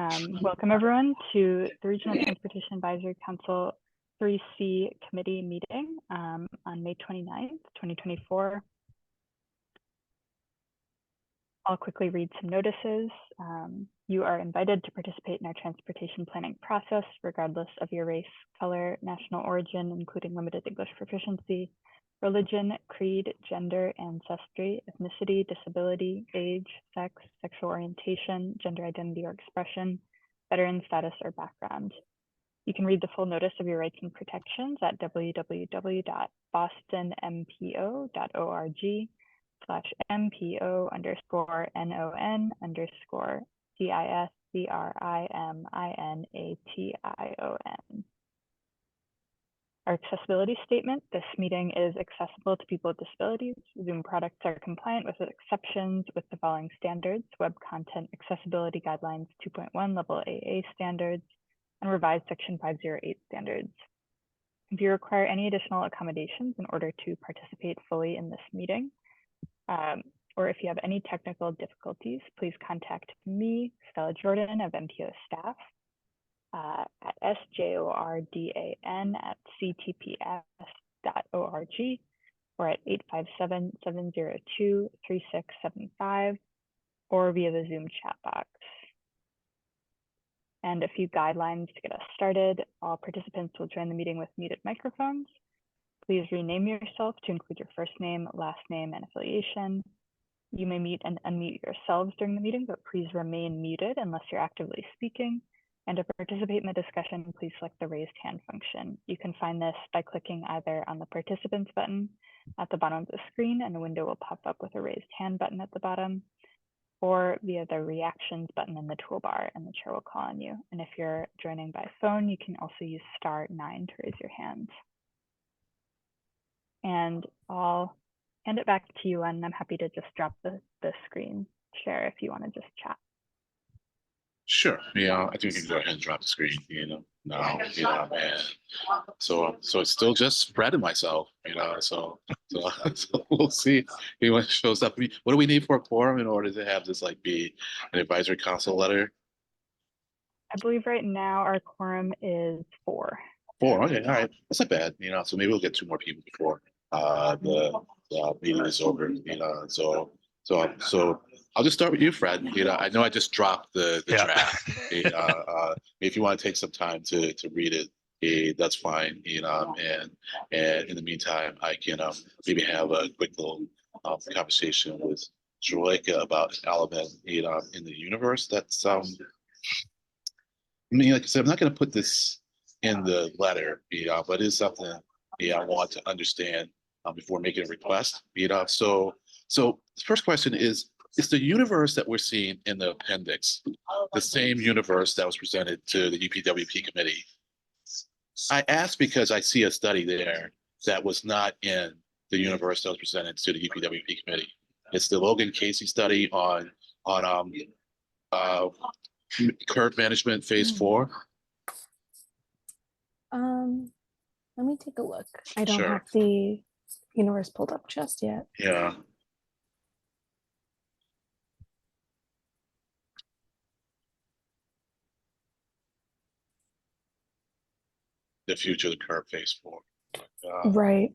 Welcome everyone to the Regional Transportation Advisory Council 3C Committee meeting on May 29th, 2024. I'll quickly read some notices. You are invited to participate in our transportation planning process, regardless of your race, color, national origin, including limited English proficiency, religion, creed, gender, ancestry, ethnicity, disability, age, sex, sexual orientation, gender identity or expression, veteran status or background. You can read the full notice of your rights and protections at www.bostonmpo.org/MPO_NON_CISCRIMINATION. Our accessibility statement: this meeting is accessible to people with disabilities. Zoom products are compliant with exceptions with the following standards: Web Content Accessibility Guidelines 2.1 Level AA standards and revised Section 508 standards. If you require any additional accommodations in order to participate fully in this meeting, or if you have any technical difficulties, please contact me, Stella Jordan of MPO staff, at sjordan@ctps.org or at 857-702-3675 or via the Zoom chat box. And a few guidelines to get us started. All participants will join the meeting with muted microphones. Please rename yourself to include your first name, last name, and affiliation. You may mute and unmute yourselves during the meeting, but please remain muted unless you're actively speaking. And to participate in the discussion, please select the raised hand function. You can find this by clicking either on the participants button at the bottom of the screen, and a window will pop up with a raised hand button at the bottom, or via the reactions button in the toolbar, and the chair will call on you. And if you're joining by phone, you can also use *9 to raise your hand. And I'll hand it back to you, and I'm happy to just drop the screen share if you want to just chat. Sure. Yeah, I think we can go ahead and drop the screen, now, and so it's still just spreading myself, so we'll see if anyone shows up. What do we need for a quorum in order to have this be an advisory council letter? I believe right now our quorum is 4. 4, okay, all right. That's not bad, so maybe we'll get 2 more people before the meeting is over, so I'll just start with you, Fred. I know I just dropped the draft. If you want to take some time to read it, that's fine. And in the meantime, I can maybe have a quick little conversation with Juleka about an element in the universe that's like I said, I'm not going to put this in the letter, but it's something I want to understand before making a request. So the first question is the universe that we're seeing in the appendix the same universe that was presented to the UPWP committee? I asked because I see a study there that was not in the universe that was presented to the UPWP committee. It's the Logan Casey study on curve management phase 4. Let me take a look. I don't have the universe pulled up just yet. Yeah. The future of the curve phase 4. Right.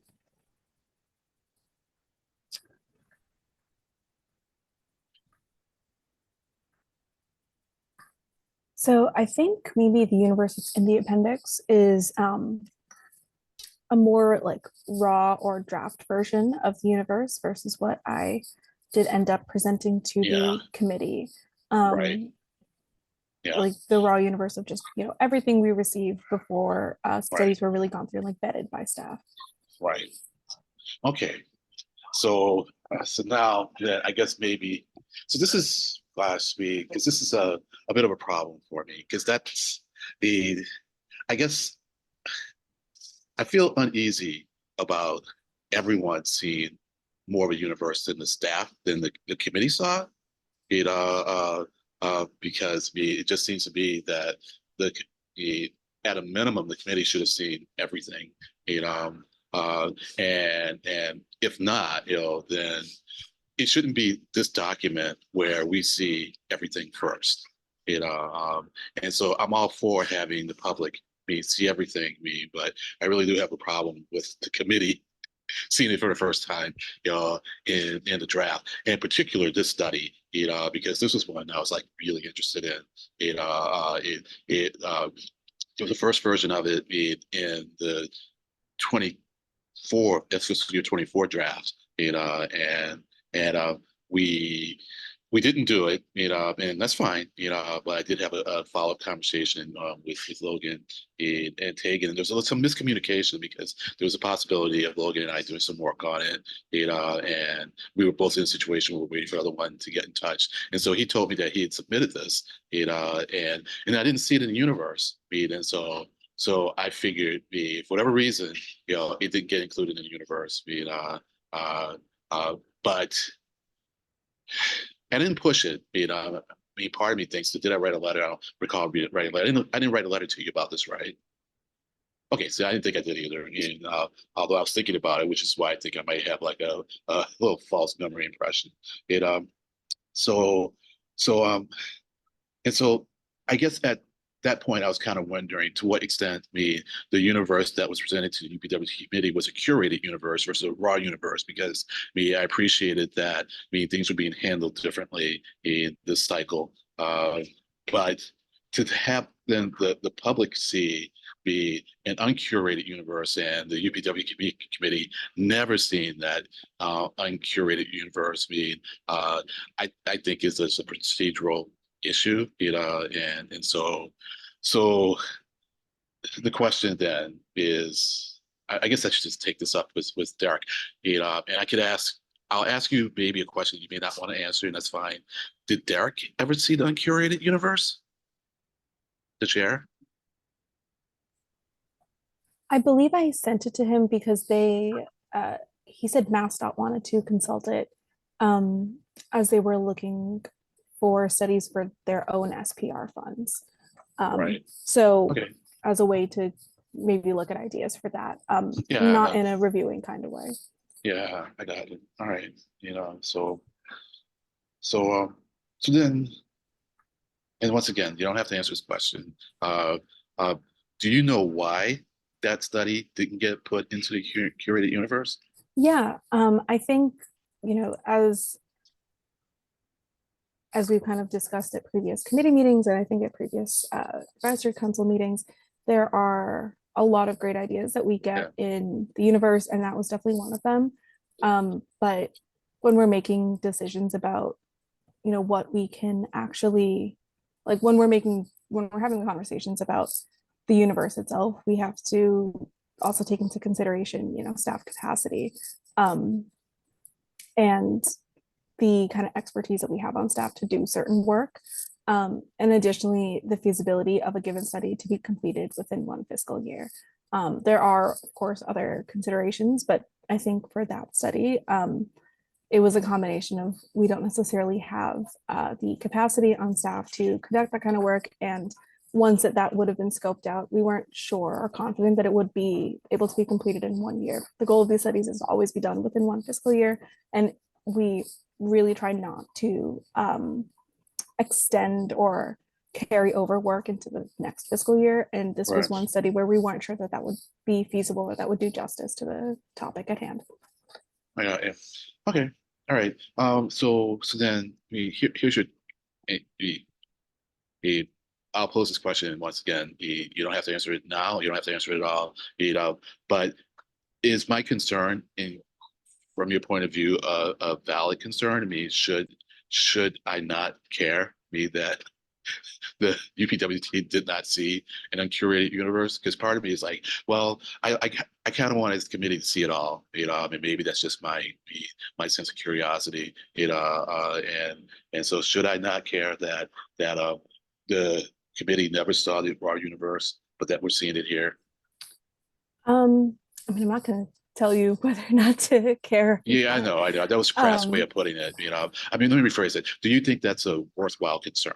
So I think maybe the universe that's in the appendix is a more raw or draft version of the universe versus what I did end up presenting to the committee. Right. Like the raw universe of just everything we received before studies were really gone through and vetted by staff. Right. Okay. So now I guess maybe this is last week, because this is a bit of a problem for me, because that's I guess I feel uneasy about everyone seeing more of a universe than the staff, than the committee saw. Because it just seems to be that at a minimum, the committee should have seen everything, and if not, then it shouldn't be this document where we see everything first. And so I'm all for having the public see everything, but I really do have a problem with the committee seeing it for the first time, in the draft, and in particular this study, because this was one I was like really interested in. It was the first version of it in the 24 fiscal year 24 draft, and we didn't do it, and that's fine, but I did have a follow-up conversation with Logan and Tegan, and there was some miscommunication because there was a possibility of Logan and I doing some work on it, and we were both in a situation where we were waiting for the other one to get in touch. And so he told me that he had submitted this, and I didn't see it in the universe, and so I figured, for whatever reason, it didn't get included in the universe, but I didn't push it. I mean, part of me thinks, did I write a letter? I don't recall writing a letter. I didn't write a letter to you about this, right? Okay, so I didn't think I did either. And, although I was thinking about it, which is why I think I might have like a little false memory impression. It so so and so I guess at that point I was kind of wondering to what extent the universe that was presented to the UPW committee was a curated universe versus a raw universe, because I appreciated that things were being handled differently in this cycle, but to have then the public see be an uncurated universe, and the UPW committee never seen that uncurated universe, I think is a procedural issue, and so the question then is, I guess I should just take this up with Derek, and I'll ask you maybe a question you may not want to answer, and that's fine. Did Derek ever see the uncurated universe? The chair? I believe I sent it to him because he said MassDOT wanted to consult it as they were looking for studies for their own SPR funds. Right. So Okay. as a way to maybe look at ideas for that, Yeah. not in a reviewing kind of way. Yeah, I got it. All right. So then, and once again, you don't have to answer this question. Do you know why that study didn't get put into the curated universe? Yeah, I think, as we've kind of discussed at previous committee meetings, and I think at previous advisory council meetings, there are a lot of great ideas that we get in the universe, and that was definitely one of them. But when we're making decisions about, what we can actually, like when we're having the conversations about the universe itself, we have to also take into consideration, staff capacity, and the kind of expertise that we have on staff to do certain work. And additionally, the feasibility of a given study to be completed within one fiscal year. There are, of course, other considerations, but I think for that study, it was a combination of, we don't necessarily have the capacity on staff to conduct that kind of work. And once that would have been scoped out, we weren't sure or confident that it would be able to be completed in 1 year. The goal of these studies is to always be done within one fiscal year. And we really try not to extend or carry over work into the next fiscal year. And this was one study where we weren't sure that would be feasible or that would do justice to the topic at hand. Yeah. Okay. All right. So then here's your, I'll pose this question once again. You don't have to answer it now. You don't have to answer it at all. But is my concern, from your point of view, a valid concern? I mean, should I not care? That the UPWT did not see an uncurated universe? Because part of me is like, well, I kind of want this committee to see it all, I mean, maybe that's just my sense of curiosity, and so should I not care that the committee never saw the raw universe, but that we're seeing it here? I mean, I'm not going to tell you whether or not to care. Yeah, I know. That was a crass way of putting it, I mean, let me rephrase it. Do you think that's a worthwhile concern?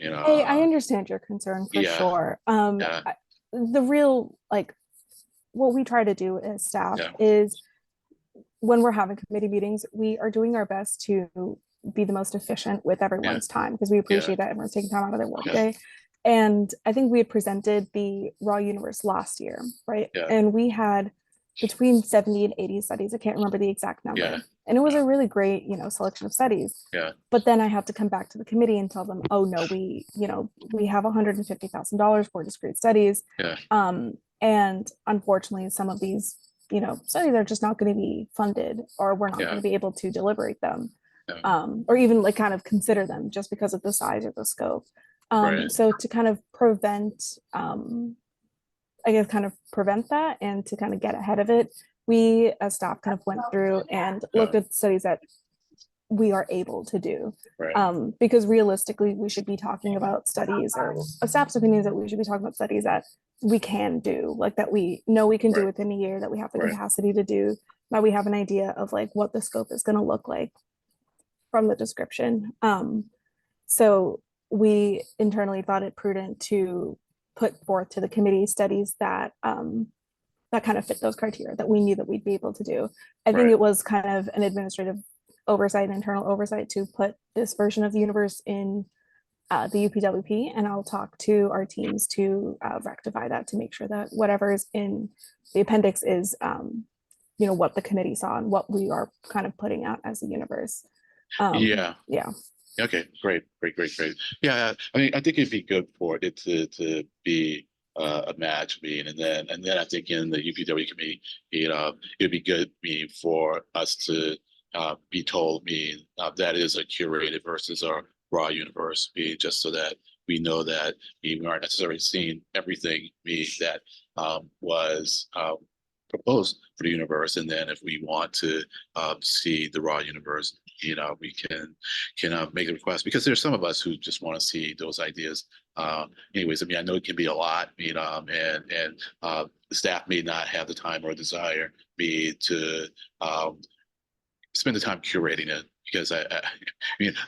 I understand your concern for sure. The real, what we try to do as staff is, when we're having committee meetings, we are doing our best to be the most efficient with everyone's time, because we appreciate that everyone's taking time out of their workday. And I think we had presented the raw universe last year, right? Yeah. And we had between 70 and 80 studies. I can't remember the exact number. Yeah. And it was a really great, selection of studies. Yeah. But then I had to come back to the committee and tell them, oh no, we have $150,000 for discrete studies. Yeah. And unfortunately, some of these, studies are just not going to be funded, or we're not going to be able to deliberate them, or even like kind of consider them, just because of the size or the scope. So to kind of prevent, prevent that, and to kind of get ahead of it, we as staff kind of went through and looked at studies that we are able to do. Because realistically, we should be talking about studies, or a staff's opinions that we should be talking about studies that we can do, like that we know we can do within a year, that we have the capacity to do, that we have an idea of like what the scope is going to look like from the description. So we internally thought it prudent to put forth to the committee studies that that kind of fit those criteria, that we knew that we'd be able to do. I think it was kind of an administrative oversight, internal oversight, to put this version of the universe in the UPWP, and I'll talk to our teams to rectify that, to make sure that whatever is in the appendix is what the committee saw and what we are kind of putting out as a universe. Yeah. Okay, great. Yeah, I mean, I think it'd be good for it to be a match meeting, and then I think in the UPW committee, it'd be good for us to be told that is a curated versus our raw universe, just so that we know that we aren't necessarily seeing everything that was proposed for the universe. And then if we want to see the raw universe, we can make a request, because there's some of us who just want to see those ideas. Anyways, I mean, I know it can be a lot, and the staff may not have the time or desire to spend the time curating it, because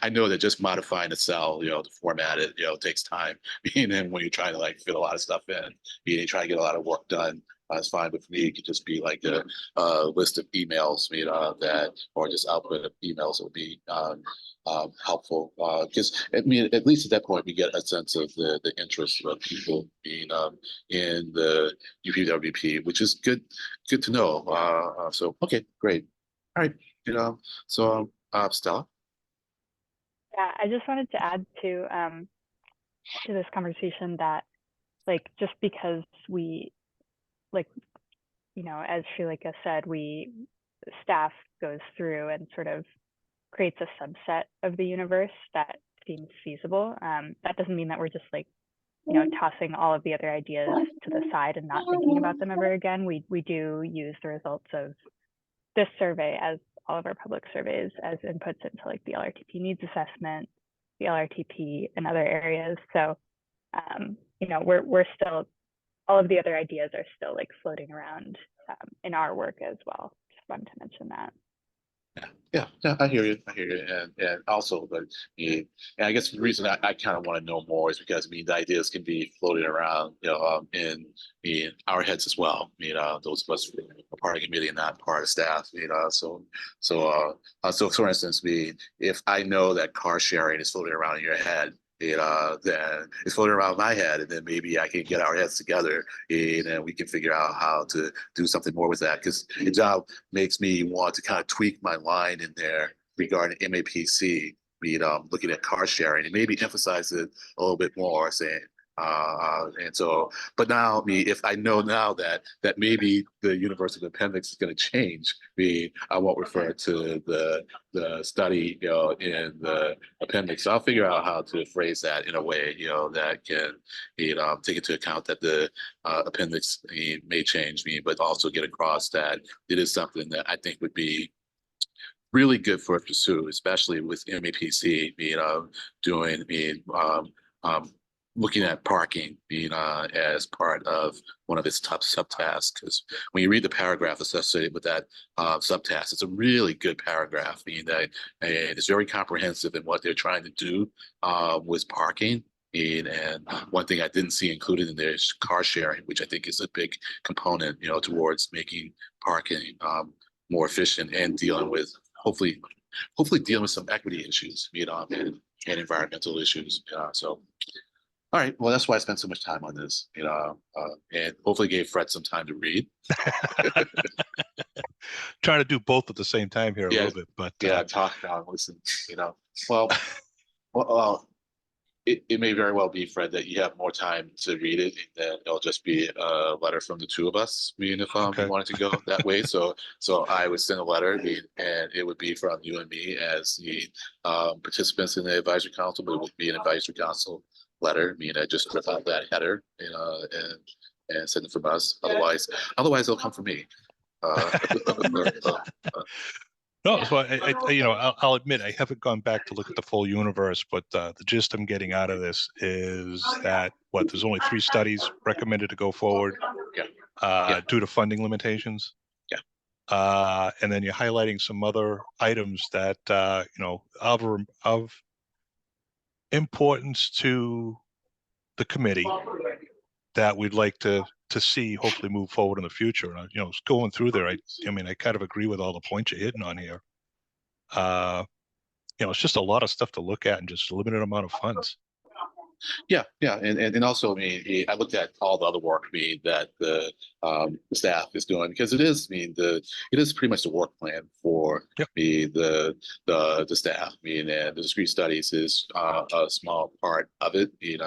I know that just modifying the cell, to format it, takes time. And when you're trying to like fit a lot of stuff in, you try to get a lot of work done. It's fine, but for me, it could just be like a list of emails, or just output of emails that would be helpful. Because at least at that point, we get a sense of the interest of people being in the UPWP, which is good to know. So okay, great. All right, so Stella. Yeah, I just wanted to add to this conversation that, like, just because we, like, as Srileka said, staff goes through and sort of creates a subset of the universe that seems feasible. That doesn't mean that we're just like, tossing all of the other ideas to the side and not thinking about them ever again. We do use the results of this survey, as all of our public surveys, as inputs into like the LRTP needs assessment, the LRTP, and other areas. So, we're still, all of the other ideas are still like floating around in our work as well. Just wanted to mention that. Yeah, I hear you, and also, but and I guess the reason I kind of want to know more is because the ideas can be floating around, in our heads as well. Those of us who are part of the committee and not part of staff. So for instance, if I know that car sharing is floating around in your head, then it's floating around my head, and then maybe I can get our heads together, and we can figure out how to do something more with that. Because the job makes me want to kind of tweak my line in there regarding MAPC, looking at car sharing, and maybe emphasize it a little bit more, saying, and so, but now, if I know now that maybe the universe of the appendix is going to change, I won't refer to the study, in the appendix. So I'll figure out how to phrase that in a way, that can, take into account that the appendix may change but also get across that it is something that I think would be really good for us to pursue, especially with MAPC, doing, looking at parking as part of one of its top subtasks. Because when you read the paragraph associated with that subtask, it's a really good paragraph, that it's very comprehensive in what they're trying to do with parking. And one thing I didn't see included in there is car sharing, which I think is a big component, towards making parking more efficient and dealing with, hopefully, hopefully dealing with some equity issues, and environmental issues. So, all right. Well, that's why I spent so much time on this, and hopefully gave Fred some time to read. Trying to do both at the same time here a Yeah, little bit, but Yeah, talk down, listen. Well, well, it may very well be, Fred, that you have more time to read it, and then it'll just be a letter from the two of us, if Okay. you wanted to go that way. So I would send a letter, and it would be from you and me as the participants in the advisory council, but it would be an advisory council letter. I just rip out that header, and send it from us. Otherwise, it'll come from me. no, so I'll admit I haven't gone back to look at the full universe, but the gist I'm getting out of this is that there's only 3 studies recommended to go forward due to funding limitations. And then you're highlighting some other items that of importance to the committee that we'd like to see hopefully move forward in the future. And going through there, I kind of agree with all the points you're hitting on here. It's just a lot of stuff to look at and just a limited amount of funds. Yeah, and also, I looked at all the other work that the staff is doing, because it is pretty much the work plan for the staff. And the discrete studies is a small part of it. And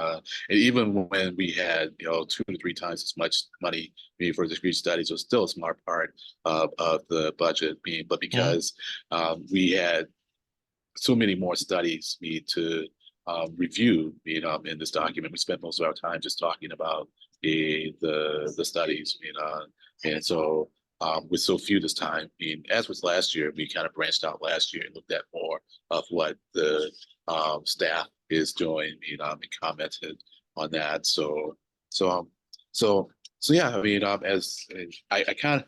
even when we had 2 to 3 times as much money for discrete studies, it was still a small part of the budget. But because we had so many more studies to review, in this document, we spent most of our time just talking about the studies, and so with so few this time, as was last year, we kind of branched out last year and looked at more of what the staff is doing, and commented on that. So yeah, as I kind of.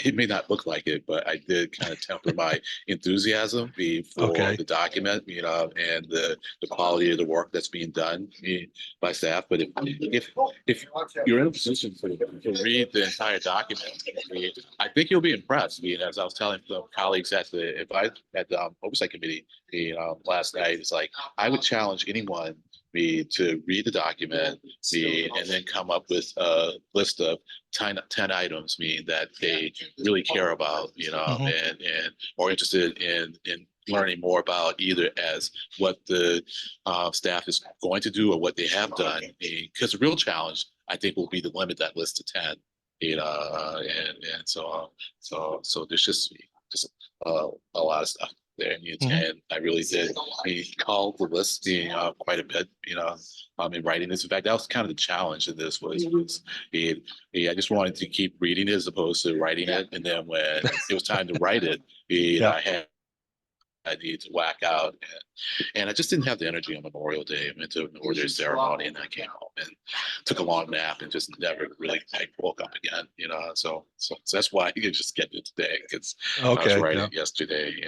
It may not look like it, but I did kind of temper my enthusiasm for the document, and the quality of the work that's being done by staff. But if you're in a position to read the entire document, I think you'll be impressed. As I was telling the colleagues at the oversight committee last night, it's like I would challenge anyone to read the document, and then come up with a list of 10 items that they really care about, and or interested in learning more about, either as what the staff is going to do or what they have done. Because the real challenge, I think, will be to limit that list to 10. And so there's just a lot of stuff there, and I really did call the list quite a bit, in writing this. In fact, that was kind of the challenge of this was I just wanted to keep reading it as opposed to writing it, and then when it was time to write it, I needed to whack out, and I just didn't have the energy on Memorial Day. I went to a Memorial Day ceremony, and I came home and took a long nap and just never really woke up again. So that's why you just get it today, because I was writing it yesterday.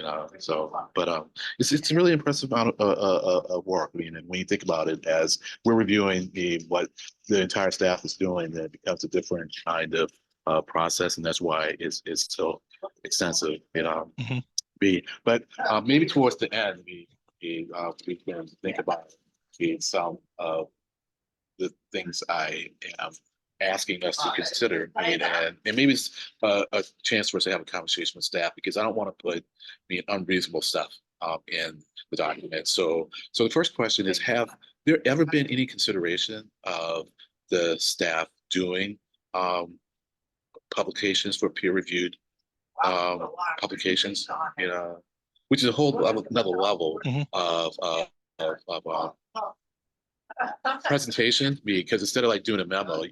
But it's a really impressive amount of work. And when you think about it, as we're reviewing what the entire staff is doing, then it becomes a different kind of process, and that's why it's so extensive. But maybe towards the end, we can think about some of the things I am asking us to consider, and maybe it's a chance for us to have a conversation with staff, because I don't want to put unreasonable stuff in the document. So the first question is: have there ever been any consideration of the staff doing publications for peer-reviewed publications, which is a whole another level of presentation, because instead of doing a memo,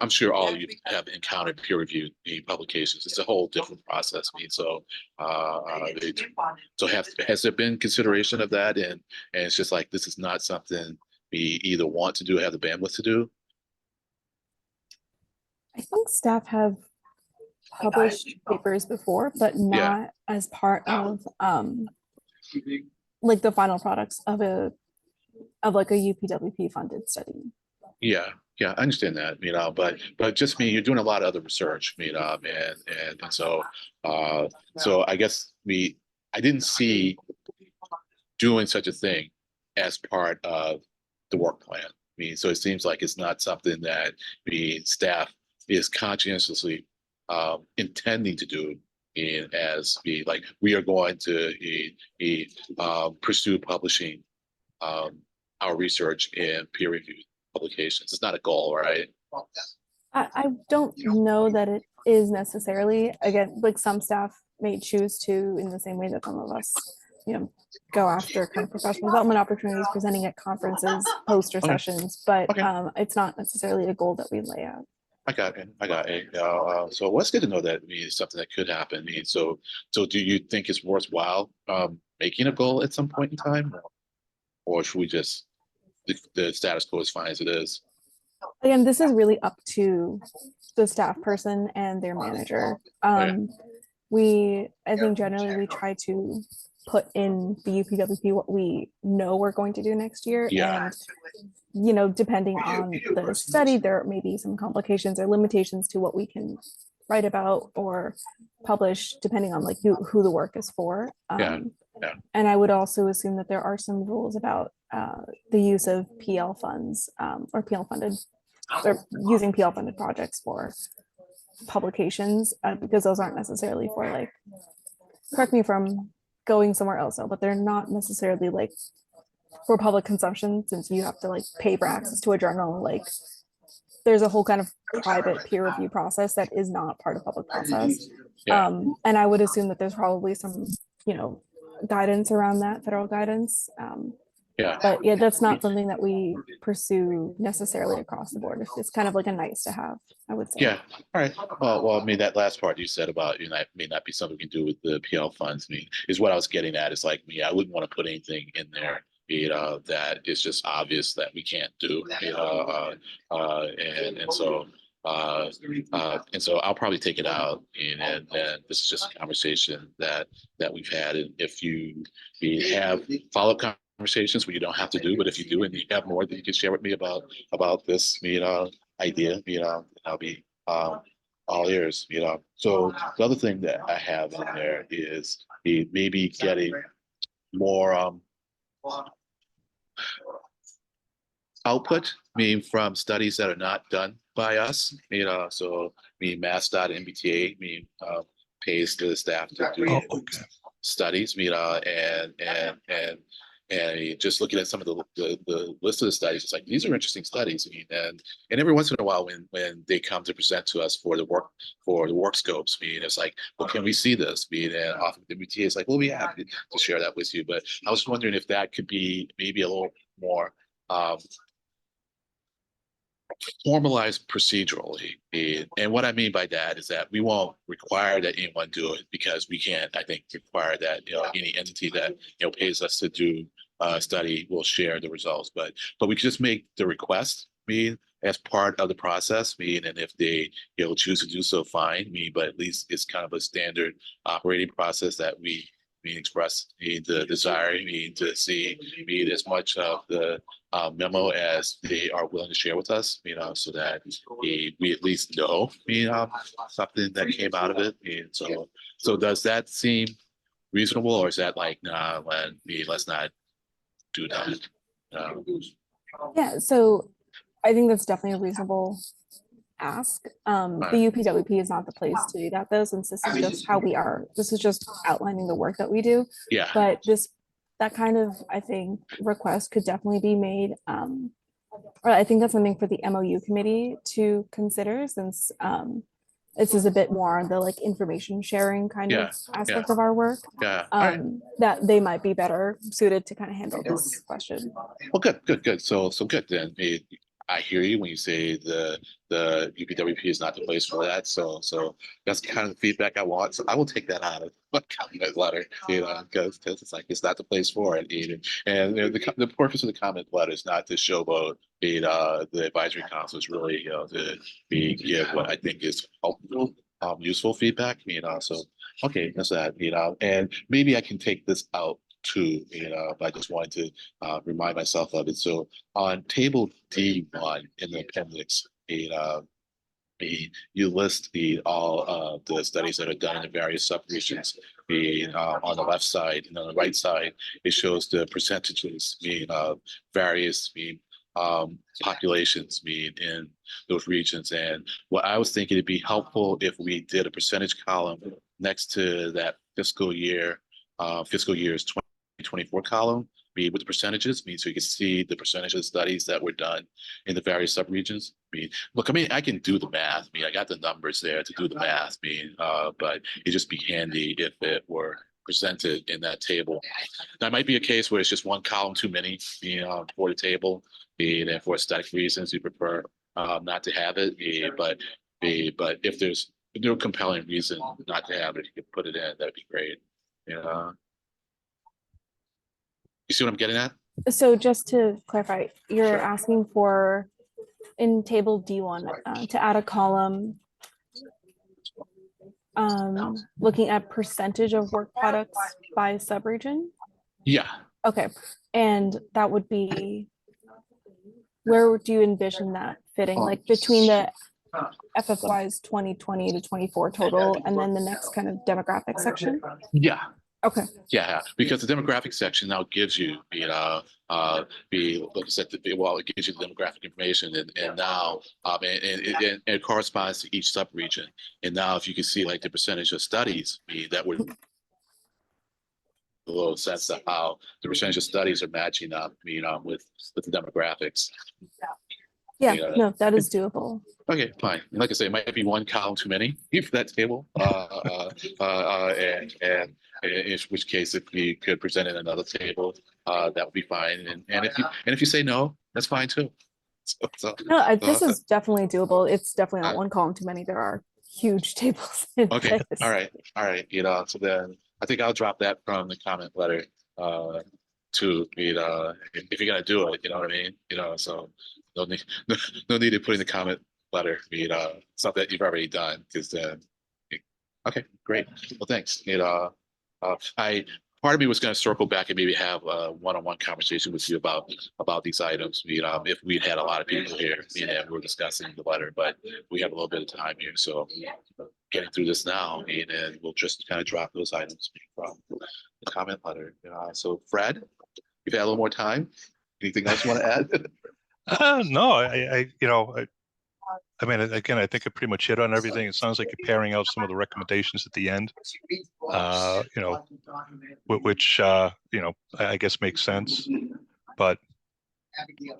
I'm sure all of you have encountered peer-reviewed publications. It's a whole different process. Has there been consideration of that? And it's just like, this is not something we either want to do or have the bandwidth to do. I think staff have published papers before, but not as part of the final products of a UPWP funded study. Yeah, I understand that, but just you're doing a lot of other research, and so I guess I didn't see doing such a thing as part of the work plan. I mean, so it seems like it's not something that the staff is conscientiously intending to do. And as be like, we are going to pursue publishing our research in peer-reviewed publications. It's not a goal, right? I don't know that it is necessarily, again, like some staff may choose to, in the same way that some of us, go after kind of professional development opportunities, presenting at conferences, poster Okay. sessions, but Okay. It's not necessarily a goal that we lay out. I got it. I got it. So it's good to know that it's something that could happen. I mean, so do you think it's worthwhile making a goal at some point in time, or should we just the status quo is fine as it is? Again, this is really up to the staff person and their manager. yeah. I think generally we try to put in the UPWP what we know we're going to do next year. Yeah. And, depending on the study, there may be some complications or limitations to what we can write about or publish, depending on like who the work is for. Yeah. And I would also assume that there are some rules about the use of PL funds or PL funded, or using PL funded projects for publications, because those aren't necessarily for like, correct me if I'm going somewhere else, though, but they're not necessarily like for public consumption, since you have to like pay for access to a journal. Like there's a whole kind of private peer review process that is not part of public process. Yeah. And I would assume that there's probably some, guidance around that, federal guidance. Yeah. But yeah, that's not something that we pursue necessarily across the board. It's kind of like a nice to have, I would say. Yeah. All right. Well, I mean, that last part you said about, that may not be something we can do with the PL funds. I mean, is what I was getting at. It's like, I wouldn't want to put anything in there, that is just obvious that we can't do, and so I'll probably take it out, and this is just a conversation that we've had. And if we have follow-up conversations where you don't have to do, but if you do and you have more that you can share with me about this, idea, I'll be all ears, So the other thing that I have in there is maybe getting more output, from studies that are not done by us, so MassDOT, MBTA, pays the staff to do studies, and just looking at some of the list of the studies, it's like, these are interesting studies. And every once in a while when they come to present to us for the work scopes, it's like, well, can we see this? And often the MBTA is like, well, we have to share that with you. But I was wondering if that could be maybe a little more formalized procedurally. And what I mean by that is that we won't require that anyone do it, because we can't, I think, require that any entity that pays us to do a study will share the results. But we could just make the request, as part of the process, and if they choose to do so, fine. But at least it's kind of a standard operating process that we express the desire to see as much of the memo as they are willing to share with us, so that we at least know something that came out of it. And so does that seem reasonable, or is that like, nah, let's not do that? Yeah, so I think that's definitely a reasonable ask. The UPWP is not the place to do that, though, since this is just how we are. This is just outlining the work that we do. Yeah. But that kind of, I think, request could definitely be made. Or I think that's something for the MOU committee to consider, since this is a bit more on the like information sharing kind of aspect of our work. Yeah. That they might be better suited to kind of handle this question. Well, good. So good then. I hear you when you say the UPWP is not the place for that. So that's kind of the feedback I want. So I will take that out of my comment letter, because it's like, it's not the place for it. And the purpose of the comment letter is not to showboat the advisory council. Is really to give what I think is helpful, useful feedback. So okay, that's that. And maybe I can take this out too, but I just wanted to remind myself of it. So on table D1 in the appendix, you list all the studies that are done in the various subregions. On the left side, and on the right side, it shows the percentages various populations in those regions. And what I was thinking, it'd be helpful if we did a percentage column next to that fiscal year's 2024 column, with the percentages, so you can see the percentage of studies that were done in the various subregions. Look, I can do the math. I got the numbers there to do the math. But it'd just be handy if it were presented in that table. That might be a case where it's just one column too many, for the table. And for aesthetic reasons, we prefer not to have it. But if there's no compelling reason not to have it, you can put it in. That'd be great. You see what I'm getting at? So just to clarify, you're asking for in table D1 to add a column looking at percentage of work products by subregion? Yeah. Okay. And that would be, where do you envision that fitting? Like between the FFY's 2020 to 24 total and then the next kind of demographic section? Yeah. Okay. Yeah, because the demographic section now gives you, like I said, it gives you the demographic information, and now, and it corresponds to each subregion. And now, if you can see like the percentage of studies that were a little sense of how the percentage of studies are matching up, with the demographics. Yeah, no, that is doable. Okay, fine. Like I say, it might be one column too many for that table. And in which case, if we could present in another table, that would be fine. And if you say no, that's fine too. No, this is definitely doable. It's definitely not one column too many. There are huge tables. Okay, all right. So then I think I'll drop that from the comment letter to if you're gonna do it, you know what I mean? So no need to put in the comment letter. Stuff that you've already done, because then. Okay, great. Well, thanks. Part of me was going to circle back and maybe have a one-on-one conversation with you about these items. If we'd had a lot of people here, and we're discussing the letter, but we have a little bit of time here, so getting through this now, and we'll just kind of drop those items from the comment letter. So, Fred, you've had a little more time. Anything else you want to add? No, I mean, again, I think I pretty much hit on everything. It sounds like you're pairing out some of the recommendations at the end, which, I guess makes sense. But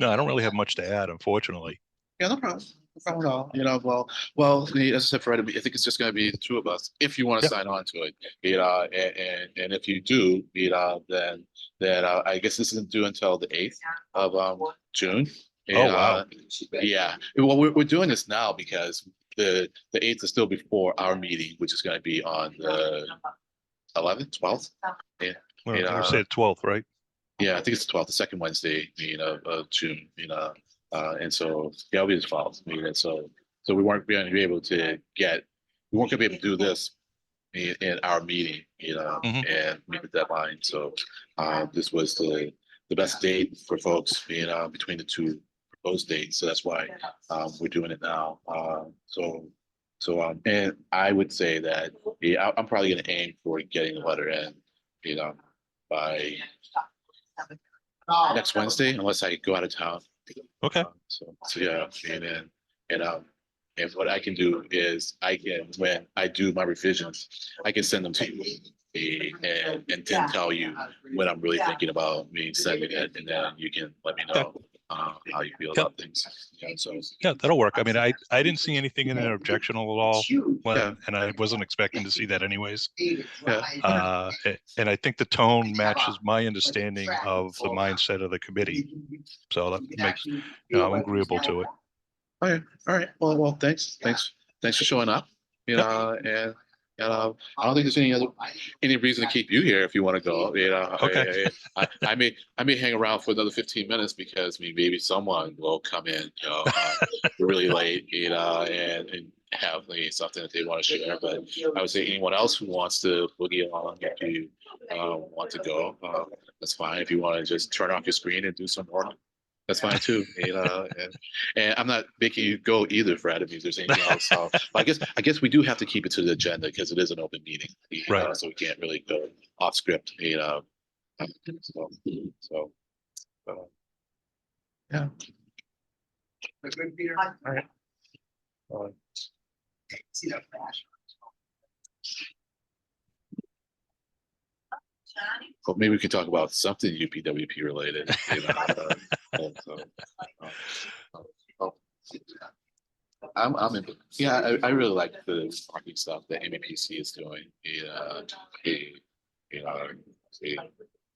no, I don't really have much to add, unfortunately. Yeah, no problem. No problem at all. Well, as I said, Fred, I think it's just going to be the two of us if you want to sign on to it. And if you do, then I guess this isn't due until the 8th of June. Oh, wow. Yeah. Well, we're doing this now because the 8th is still before our meeting, which is going to be on the 11th, 12th. Yeah. Well, you said 12th, right? Yeah, I think it's the 12th, the second Wednesday, of June. And so it'll be the 12th. And so we weren't going to be able to do this in our meeting, and meet the deadline. So this was the best date for folks, between the two proposed dates. So that's why we're doing it now. And I would say that I'm probably going to aim for getting the letter in, by next Wednesday, unless I go out of town. Okay. So yeah, and what I can do is when I do my revisions, I can send them to you and then tell you when I'm really thinking about me sending it, and then you can let me know how you feel about things. Yeah, that'll work. I mean, I didn't see anything in there objectionable at all, and I wasn't expecting to see that anyways. Yeah. And I think the tone matches my understanding of the mindset of the committee, so that makes I'm agreeable to it. Okay. All right. Well, thanks for showing up. And I don't think there's any reason to keep you here if you want to go. Okay. I may hang around for another 15 minutes because maybe someone will come in, really late, and have something that they want to share. But I would say anyone else who wants to boogie along, if you want to go, that's fine. If you want to just turn off your screen and do some work, That's fine too. And I'm not making you go either, Fred, if there's anything else. So I guess we do have to keep it to the agenda because it is an open meeting. Right. So we can't really go off script, So, yeah. All right. Well, maybe we could talk about something UPWP related. I'm in. Yeah, I really like the marketing stuff that MEPC is doing.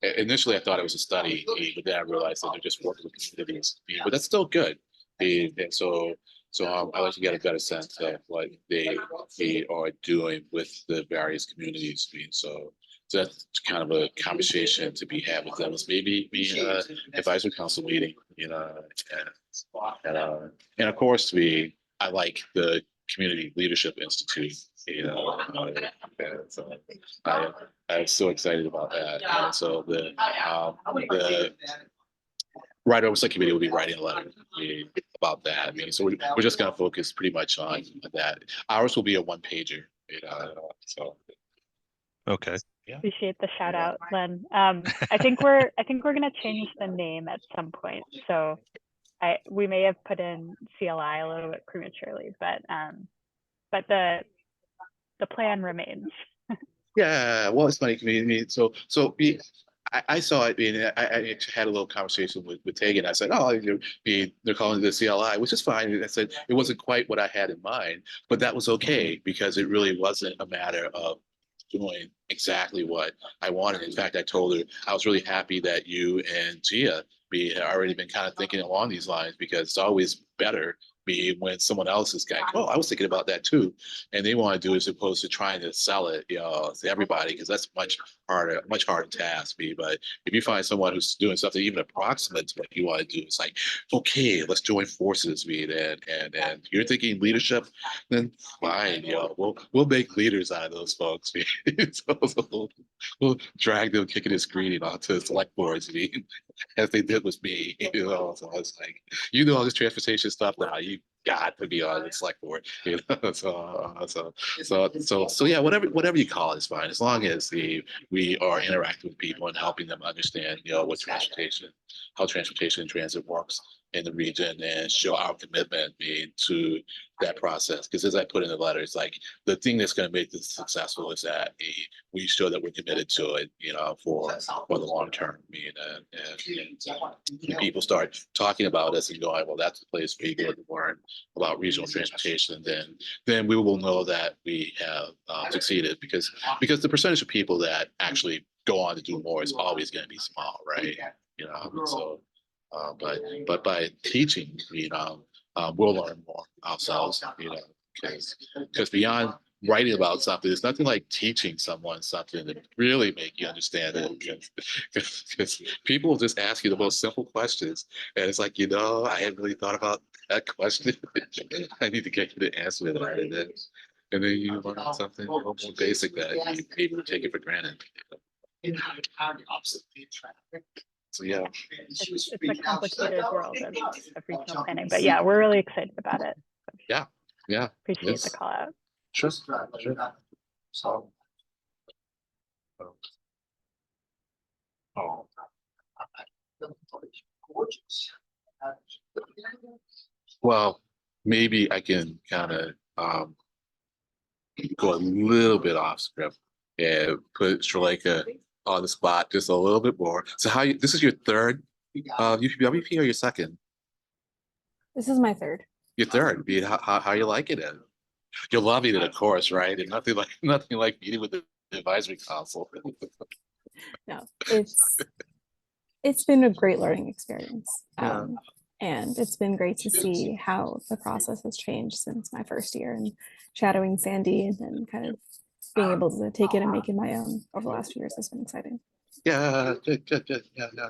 Initially I thought it was a study, but then I realized that they're just working with communities. But that's still good. And so I like to get a better sense of what they are doing with the various communities. So that's kind of a conversation to be had with them. It's maybe advisory council meeting, and of course I like the Community Leadership Institute, so I'm so excited about that. And so the Right Oversight Committee will be writing a letter about that. So we're just going to focus pretty much on that. Ours will be a one-pager, so. Okay. Yeah. Appreciate the shout out, Len. I think we're gonna change the name at some point. So we may have put in CLI a little bit prematurely, but the plan remains. Yeah, well, it's funny. I saw it. I had a little conversation with Tegan. I said, "Oh, they're calling it the CLI," which is fine. And I said it wasn't quite what I had in mind, but that was okay because it really wasn't a matter of doing exactly what I wanted. In fact, I told her I was really happy that you and Gia had already been kind of thinking along these lines because it's always better when someone else is going, oh, I was thinking about that too, and they want to do it as opposed to trying to sell it, to everybody, because that's much harder task. But if you find someone who's doing something even approximate to what you want to do, it's like, okay, let's join forces, and you're thinking leadership, then fine, we'll make leaders out of those folks. So we'll drag them kicking and screaming onto select boards, as they did with me. So it's like, all this transportation stuff now, you got to be on the select board. So yeah, whatever you call it is fine, as long as we are interacting with people and helping them understand, what how transportation and transit works in the region, and show our commitment to that process. Because as I put in the letter, it's like the thing that's going to make this successful is that we show that we're committed to it, for the long term. And people start talking about us and going, well, that's the place where you go to learn about regional transportation. Then we will know that we have succeeded, because the percentage of people that actually go on to do more is always going to be small, right? So. But by teaching, we'll learn more ourselves, because beyond writing about something, there's nothing like teaching someone something to really make you understand it. Because people will just ask you the most simple questions, and it's like, I hadn't really thought about that question. I need to get you to answer that, and then you learn something more basic that you maybe take it for granted. So yeah, It's a complicated world of regional planning, but yeah, we're really excited about it. Yeah. Appreciate the call out. Sure. Well, maybe I can kind of go a little bit off script and put Shaleka on the spot just a little bit more. So this is your third UPWP or your second? This is my third. Your third. How you liking it? You're loving it, of course, right? And nothing like meeting with the advisory council. No, it's been a great learning experience. Yeah. And it's been great to see how the process has changed since my first year, and shadowing Sandy and then kind of being able to take it and make it my own over the last few years has been exciting. Yeah, good. Yeah.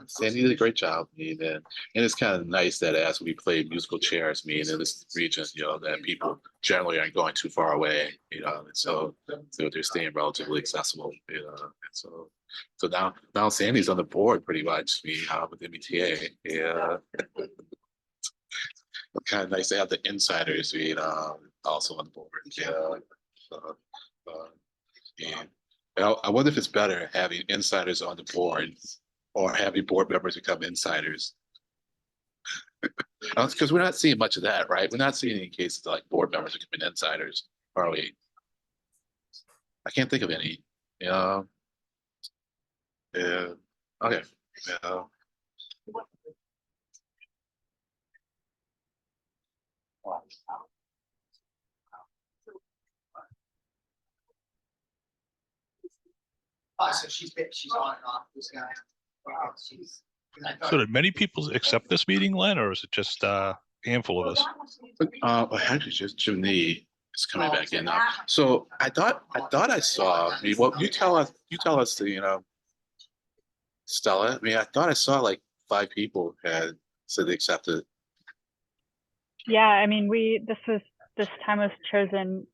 Sandy did a great job, and it's kind of nice that as we play musical chairs, in this region, that people generally aren't going too far away, and so they're staying relatively accessible, and so So now Sandy's on the board pretty much, with MBTA. Yeah. Kind of nice to have the insiders, also on the board. Yeah. So, yeah. I wonder if it's better having insiders on the board or having board members become insiders. Because we're not seeing much of that, right? We're not seeing any cases like board members becoming insiders, are we? I can't think of any. Yeah. Yeah. Okay. Yeah. So she's on and off this guy. She's. So did many people accept this meeting, Len, or is it just a handful of us? Actually, just Jimmy is coming back in now. So I thought I saw. I mean, well, you tell us. Stella. I mean, I thought I saw like 5 people had said they accepted. Yeah, I mean, this time was chosen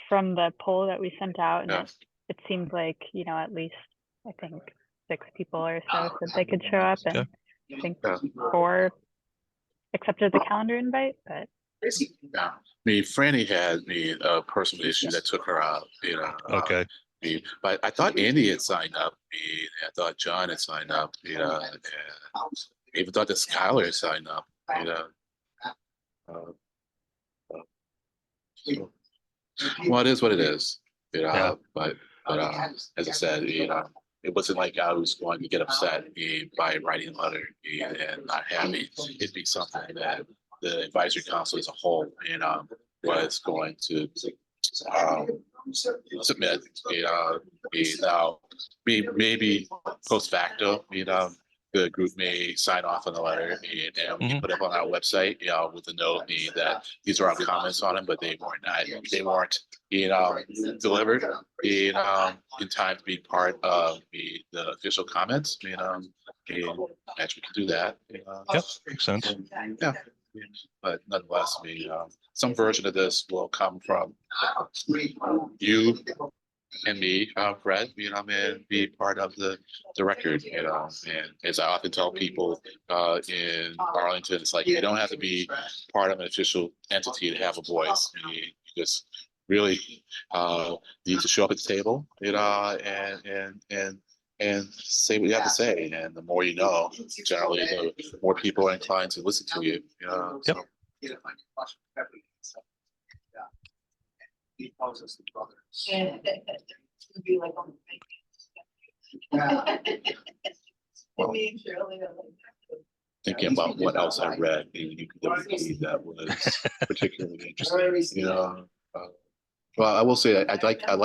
from the poll that we sent out, and Yeah. it seemed like, at least, I think 6 people or so said they could show up, and Okay. I think Yeah. 4 accepted the calendar invite, but Yeah. I mean, Franny had a personal issue that took her out. Okay. But I thought Andy had signed up. I thought John had signed up. And I even thought that Skylar had signed up. So, well, it is what it is. Yeah. But as I said, it wasn't like I was going to get upset by writing a letter and not having it be something that the advisory council as a whole, was going to submit. Now, maybe post facto, the group may sign off on the letter and we can put it up on our website, with the note that these are our comments on it, but they weren't delivered in time to be part of the official comments. Actually we can do that. Yep, makes sense. Yeah. But nonetheless, some version of this will come from you and me, Fred, and be part of the record, and as I often tell people in Arlington, it's like you don't have to be part of an official entity to have a voice. You just really need to show up at the table, and say what you have to say. And the more you know, generally, the more people are inclined to listen to you. Yep. He calls us the brother. Be like on Well, thinking about what else I read, you could definitely see that was particularly interesting. Well, I will say I like I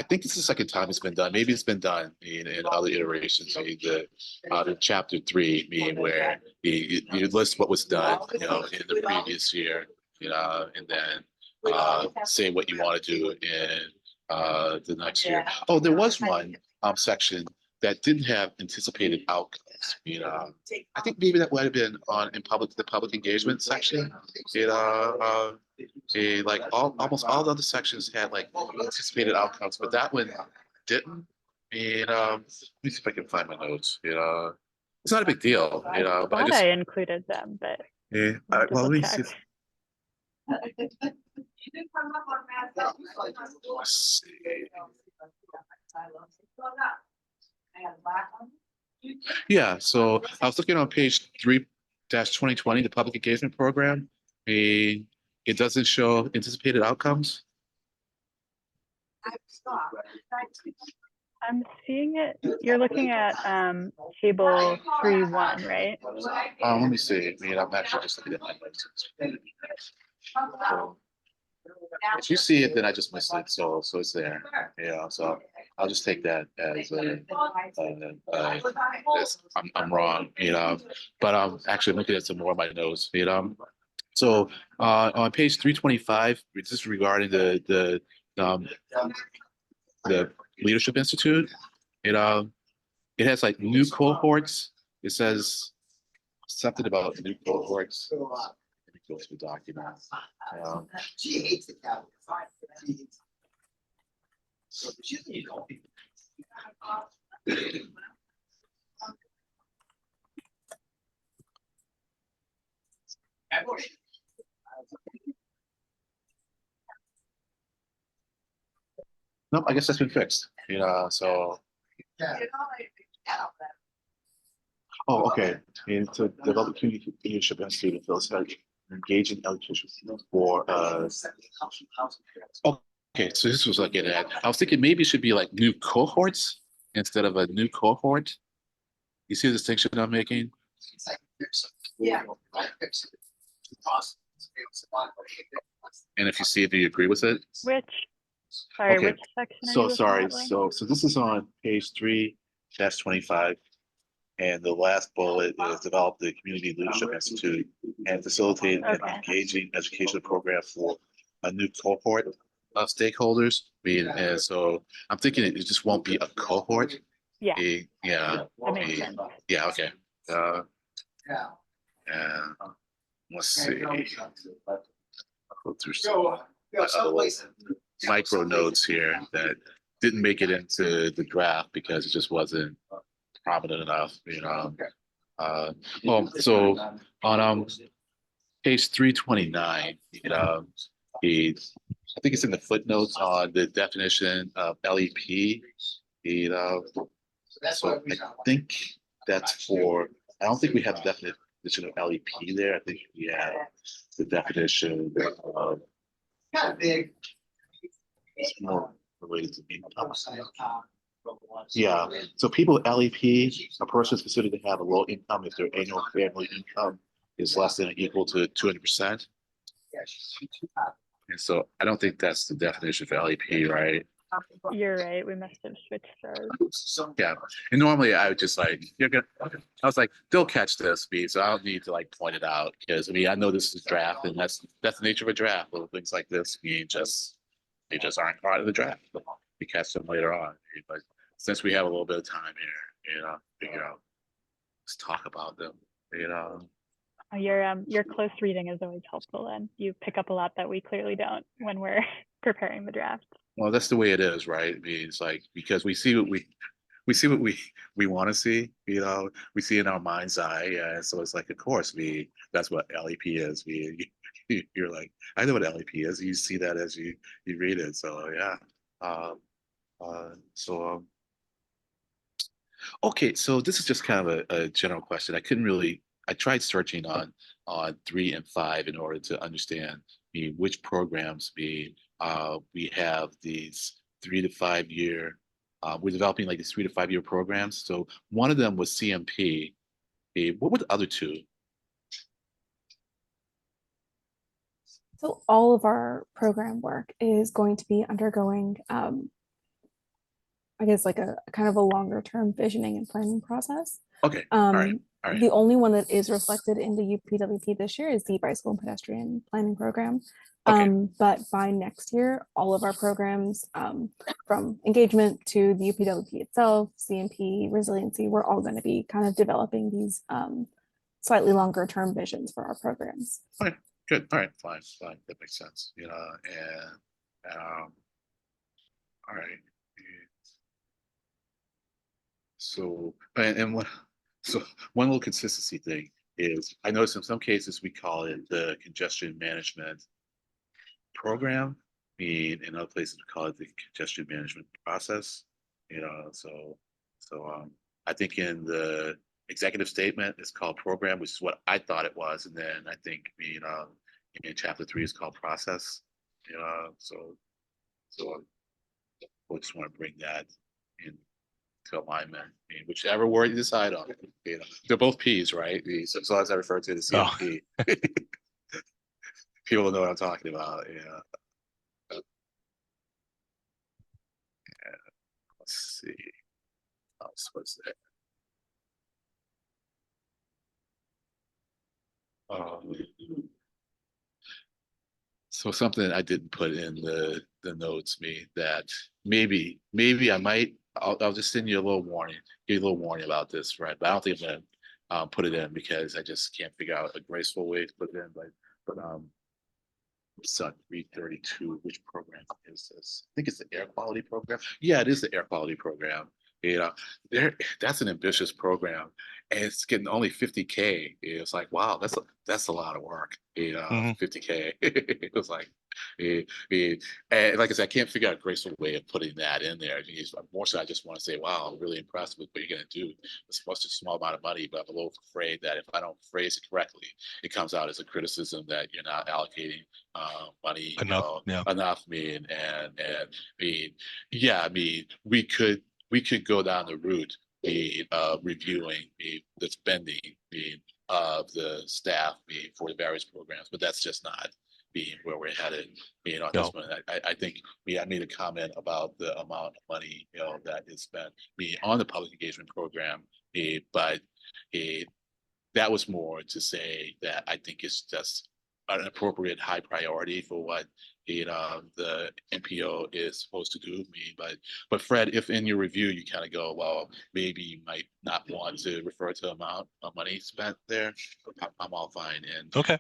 think this is the second time it's been done. Maybe it's been done in other iterations. The chapter 3, where you list what was done, in the previous year, and then say what you want to do in the next year. Oh, there was one section that didn't have anticipated outcomes. I think maybe that might have been the public engagement section. Like almost all the other sections had like anticipated outcomes, but that one didn't. Let me see if I can find my notes. It's not a big deal. I But thought I included them, but well, let me see. Let's see. Yeah, so I was looking on page 3-2020, the public engagement program. It doesn't show anticipated outcomes. I'm seeing it. You're looking at table 3.1, right? Let me see. I'm actually just looking at my notes. So, if you see it, then I just missed it. So it's there. So I'll just take that as I'm wrong. But I'm actually looking at some more of my notes. So on page 325, this is regarding the Leadership Institute. It has like new cohorts. It says something about new cohorts. Let me go to the document. She hates the Cowboys. So Nope, I guess that's been fixed, so, oh, okay. And to develop community leadership and student feels like engaging education for, okay, so this was like it. I was thinking maybe it should be like new cohorts instead of a new cohort. You see the distinction I'm making? Yeah. And if you see it, do you agree with it? Which, sorry, Okay, which section are you So looking sorry, at, Blaine? so this is on page 3-25. And the last bullet is develop the Community Leadership Institute and facilitate an Okay. engaging educational program for a new cohort of stakeholders. And so I'm thinking it just won't be a cohort. Yeah, Yeah, that makes sense. yeah, okay. And let's see. Go through some micro notes here that didn't make it into the draft because it just wasn't prominent enough, so on page 329, I think it's in the footnotes on the definition of LEP, so I think that's for, I don't think we have the definition of LEP there. I think we have the definition of Kind of big. it's more related to income. Yeah, so people with LEP, a person is considered to have a low income if their annual family income is less than or equal to 200%. And so I don't think that's the definition for LEP, right? You're right, we must have switched those. Yeah, and normally I would just like, I was like, they'll catch this, B, so I don't need to like point it out, because I mean, I know this is draft, and that's the nature of a draft. Little things like this, they just aren't part of the draft. We catch them later on, but since we have a little bit of time here, let's talk about them, Your close reading is always helpful, and you pick up a lot that we clearly don't when we're preparing the draft. Well, that's the way it is, right? I mean, it's like, because we see what we want to see, we see in our mind's eye. Yeah, so it's like, of course, that's what LEP is. You're like, I know what LEP is. You see that as you read it. So yeah. Okay, so this is just kind of a general question. I tried searching on 3 and 5 in order to understand which programs we have these 3 to 5 year. We're developing like these 3 to 5 year programs. So one of them was CMP. What were the other two? So all of our program work is going to be undergoing, I guess, like a kind of a longer term visioning and planning process. Okay, all right. The only one that is reflected in the UPWP this year is the bicycle and pedestrian planning program. Okay. But by next year, all of our programs, from engagement to the UPWP itself, CMP, resiliency, we're all going to be kind of developing these slightly longer term visions for our programs. Okay, good. All right, fine. That makes sense. All right. So, so one little consistency thing is, I noticed in some cases we call it the congestion management program. In other places we call it the congestion management process. I think in the executive statement it's called program, which is what I thought it was, and then I think in chapter 3 is called process. I just want to bring that in to alignment. Whichever word you decide on, they're both P's, right? So as I refer to the CMP, people know what I'm talking about. Let's see. What's that? So something I didn't put in the notes, that maybe I'll just send you a little warning, give you a little warning about this, right? But I don't think I'm gonna put it in because I just can't figure out a graceful way to put it in. But it's on 332. Which program is this? I think it's the air quality program. Yeah, it is the air quality program. You know, that's an ambitious program, and it's getting only 50K. It's like, wow, that's a lot of work. You know, Mhm. 50K. It was like, and like I said, I can't figure out a graceful way of putting that in there. More so, I just want to say, wow, I'm really impressed with what you're going to do. It's such a small amount of money, but I'm a little afraid that if I don't phrase it correctly, it comes out as a criticism that you're not allocating money, Enough, yeah. enough. Yeah, I mean, we could go down the route reviewing the spending of the staff for the various programs, but that's just not being where we're headed. On No. this one, I think I made a comment about the amount of money that is spent on the public engagement program, but that was more to say that I think it's just an appropriate high priority for what the MPO is supposed to do. But Fred, if in your review you kind of go, well, maybe you might not want to refer to amount of money spent there, I'm all fine. Okay.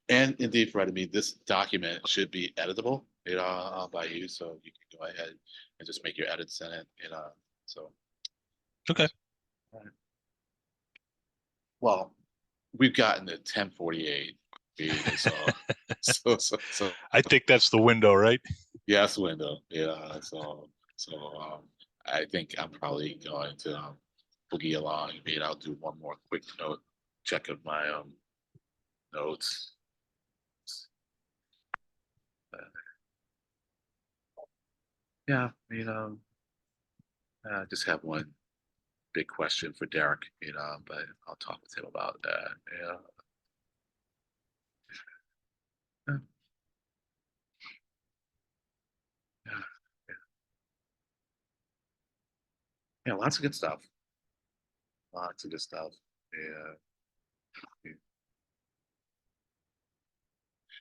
And indeed, Fred, I mean, this document should be editable, by you, so you can go ahead and just make your edits in it, so. Okay. Well, we've gotten to 10:48. So I think that's the window, right? yes, window. Yeah. So I think I'm probably going to boogie along. I'll do one more quick check of my notes. Yeah, I just have one big question for Derek, but I'll talk with him about that. Yeah. Yeah, lots of good stuff. Lots of good stuff. Yeah.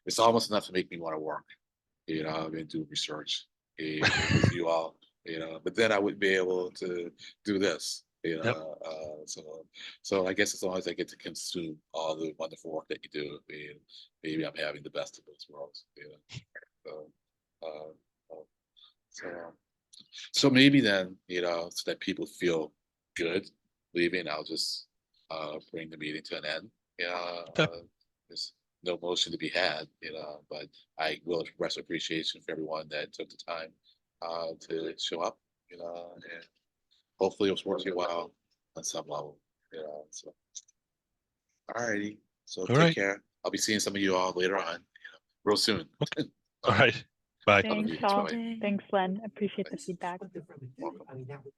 It's almost enough to make me want to work, and do research with you all, but then I wouldn't be able to do this, Yep. So I guess as long as I get to consume all the wonderful work that you do, maybe I'm having the best of both worlds, so, so maybe then, so that people feel good leaving, I'll just bring the meeting to an end. Okay. There's no motion to be had, but I will express appreciation for everyone that took the time to show up, and hopefully it was worth your while on some level, so. All righty, so All take right. care. I'll be seeing some of you all later on, real soon. All right. Bye. Thanks meeting, all. bye. Thanks, Len. Appreciate the Thanks. feedback. Welcome. I mean, that would